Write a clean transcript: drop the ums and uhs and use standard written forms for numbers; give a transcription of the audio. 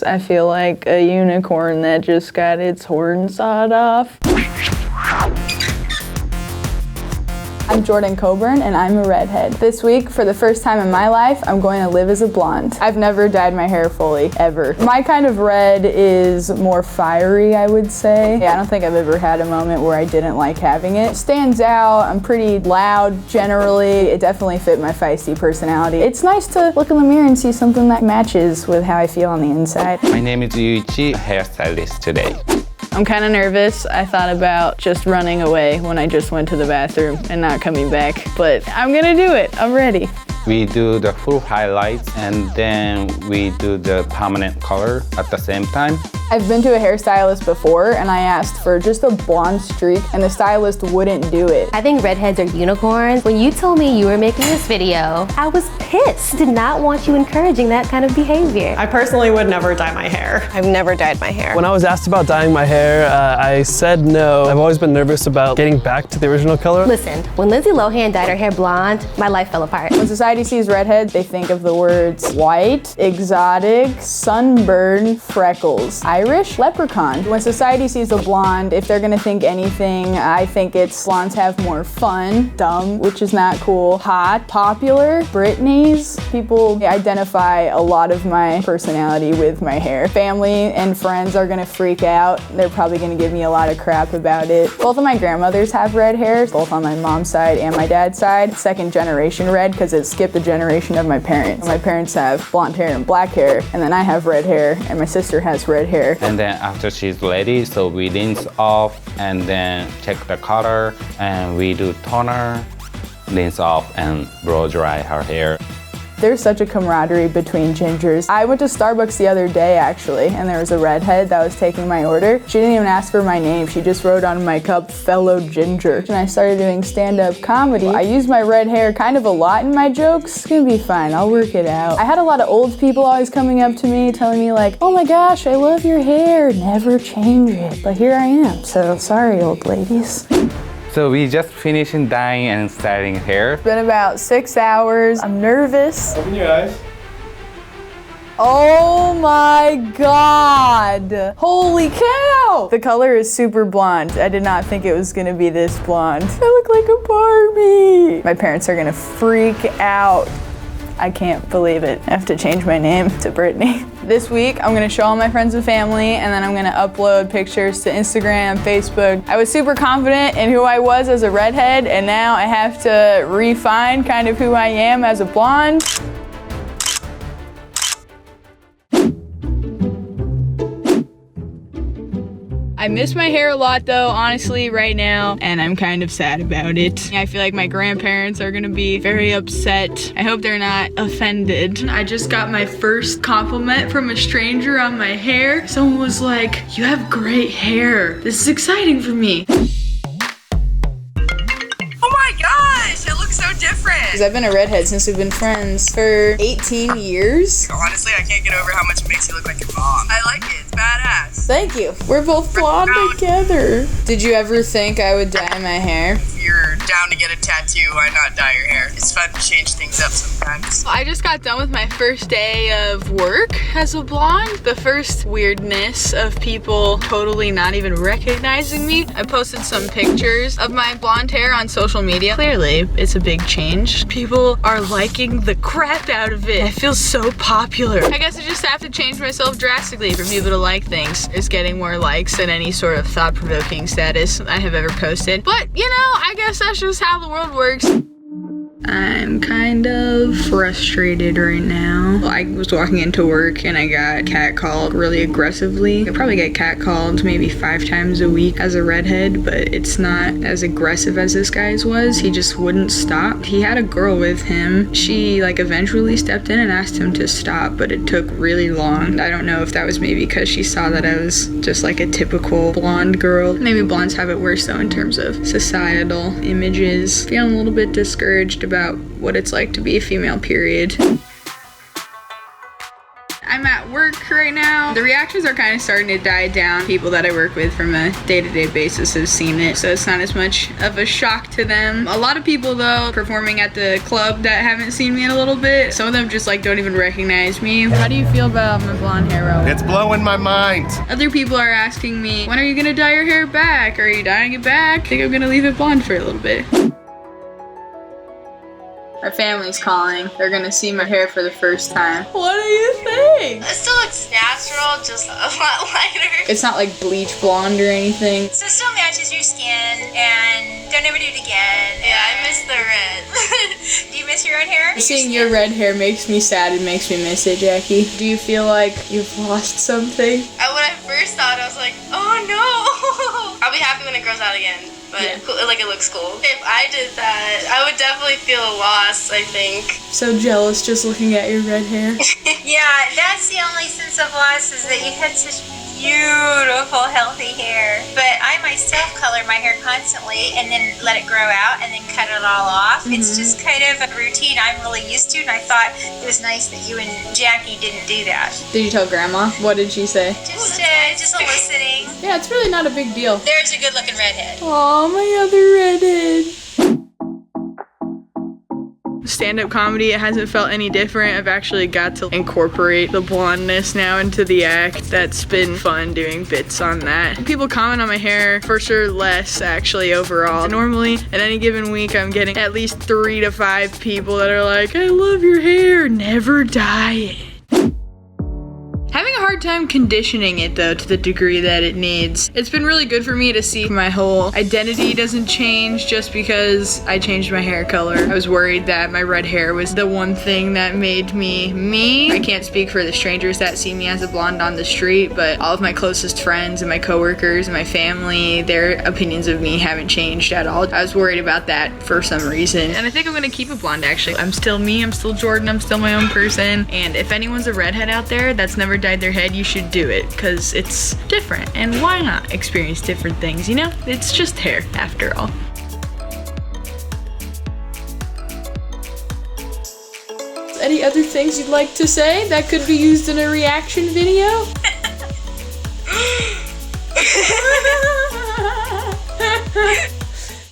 I feel like a unicorn that just got its horn sawed off. I'm Jordan Coburn and I'm a redhead. This week, for the first time in my life, I'm going to live as a blonde. I've never dyed my hair fully, ever. My kind of red is more fiery, I would say. I don't think I've ever had a moment where I didn't like having it. It stands out, I'm pretty loud generally. It definitely fit my feisty personality. It's nice to look in the mirror and see something that matches with how I feel on the inside. My name is Yuichi, hairstylist today. I'm kind of nervous. I thought about just running away when I just went to the bathroom and not coming back, but I'm gonna do it. I'm ready. We do the full highlights and then we do the permanent color at the same time. I've been to a hairstylist before and I asked for just a blonde streak and the stylist wouldn't do it. I think redheads are unicorns. When you told me you were making this video, I was pissed. Did not want you encouraging that kind of behavior. I personally would never dye my hair. I've never dyed my hair. When I was asked about dyeing my hair, I said no. I've always been nervous about getting back to the original color. Listen, when Lindsay Lohan dyed her hair blonde, my life fell apart. When society sees redhead, they think of the words white, exotic, sunburn, freckles, Irish, leprechaun. When society sees a blonde, if they're gonna think anything, I think it's blondes have more fun, dumb, which is not cool, hot, popular, Britney's. People identify a lot of my personality with my hair. Family and friends are gonna freak out. They're probably gonna give me a lot of crap about it. Both of my grandmothers have red hair, both on my mom's side and my dad's side. Second generation red, because it skipped a generation of my parents. My parents have blonde hair and black hair, and then I have red hair, and my sister has red hair. And then after she's ready, so we rinse off and then check the color and we do toner, rinse off and blow dry her hair. There's such a camaraderie between gingers. I went to Starbucks the other day actually, and there was a redhead that was taking my order. She didn't even ask for my name. She just wrote on my cup, fellow ginger. And I started doing stand-up comedy. I use my red hair kind of a lot in my jokes. It's gonna be fine, I'll work it out. I had a lot of old people always coming up to me, telling me like, oh my gosh, I love your hair, never change it. But here I am, so sorry old ladies. So we just finished dyeing and styling hair. It's been about 6 hours. I'm nervous. Open your eyes. Oh my God! Holy cow! The color is super blonde. I did not think it was gonna be this blonde. I look like a Barbie. My parents are gonna freak out. I can't believe it. I have to change my name to Brittany. This week, I'm gonna show all my friends and family, and then I'm gonna upload pictures to Instagram, Facebook. I was super confident in who I was as a redhead, and now I have to refine kind of who I am as a blonde. I miss my hair a lot though, honestly, right now, and I'm kind of sad about it. I feel like my grandparents are gonna be very upset. I hope they're not offended. I just got my first compliment from a stranger on my hair. Someone was like, you have great hair. This is exciting for me. Oh my gosh, it looks so different. Because I've been a redhead since we've been friends for 18 years. Honestly, I can't get over how much it makes you look like your mom. I like it, it's badass. Thank you. We're both blonde together. Did you ever think I would dye my hair? If you're down to get a tattoo, why not dye your hair? It's fun to change things up sometimes. I just got done with my first day of work as a blonde. The first weirdness of people totally not even recognizing me. I posted some pictures of my blonde hair on social media. Clearly, it's a big change. People are liking the crap out of it. I feel so popular. I guess I just have to change myself drastically for people to like things. It's getting more likes than any sort of thought-provoking status I have ever posted. But, you know, I guess that's just how the world works. I'm kind of frustrated right now. I was walking into work and I got catcalled really aggressively. I probably get catcalled maybe 5 times a week as a redhead, but it's not as aggressive as this guy's was. He just wouldn't stop. He had a girl with him. She like eventually stepped in and asked him to stop, but it took really long. I don't know if that was maybe because she saw that I was just like a typical blonde girl. Maybe blondes have it worse though in terms of societal images. Feeling a little bit discouraged about what it's like to be a female, period. I'm at work right now. The reactions are kind of starting to die down. People that I work with from a day-to-day basis have seen it, so it's not as much of a shock to them. A lot of people though, performing at the club that haven't seen me in a little bit, some of them just like don't even recognize me. How do you feel about my blonde hair, Rafael? It's blowing my mind. Other people are asking me, when are you gonna dye your hair back? Are you dyeing it back? I think I'm gonna leave it blonde for a little bit. My family's calling. They're gonna see my hair for the first time. What do you think? It still looks natural, just a lot lighter. It's not like bleach blonde or anything. So it still matches your skin, and don't ever do it again. Yeah, I miss the red. Do you miss your own hair? Seeing your red hair makes me sad. It makes me miss it, Jackie. Do you feel like you've lost something? When I first thought, I was like, oh no. I'll be happy when it grows out again. But Yeah. like it looks cool. If I did that, I would definitely feel a loss, I think. So jealous just looking at your red hair. Yeah, that's the only sense of loss, is that you had such beautiful, healthy hair. But I myself color my hair constantly and then let it grow out and then cut it all off. It's just kind of a routine I'm really used to, and I thought it was nice that you and Jackie didn't do that. Did you tell Grandma? What did she say? Just listening. Yeah, it's really not a big deal. There's a good-looking redhead. Aw, my other redhead. Stand-up comedy, it hasn't felt any different. I've actually got to incorporate the blondness now into the act. That's been fun doing bits on that. People comment on my hair, for sure less actually overall. Normally, at any given week, I'm getting at least 3 to 5 people that are like, I love your hair, never dye it. Having a hard time conditioning it though to the degree that it needs. It's been really good for me to see my whole identity doesn't change just because I changed my hair color. I was worried that my red hair was the one thing that made me me. I can't speak for the strangers that see me as a blonde on the street, but all of my closest friends and my coworkers and my family, their opinions of me haven't changed at all. I was worried about that for some reason. And I think I'm gonna keep it blonde actually. I'm still me, I'm still Jordan, I'm still my own person. And if anyone's a redhead out there that's never dyed their head, you should do it because it's different, and why not experience different things, you know? It's just hair after all. Any other things you'd like to say that could be used in a reaction video?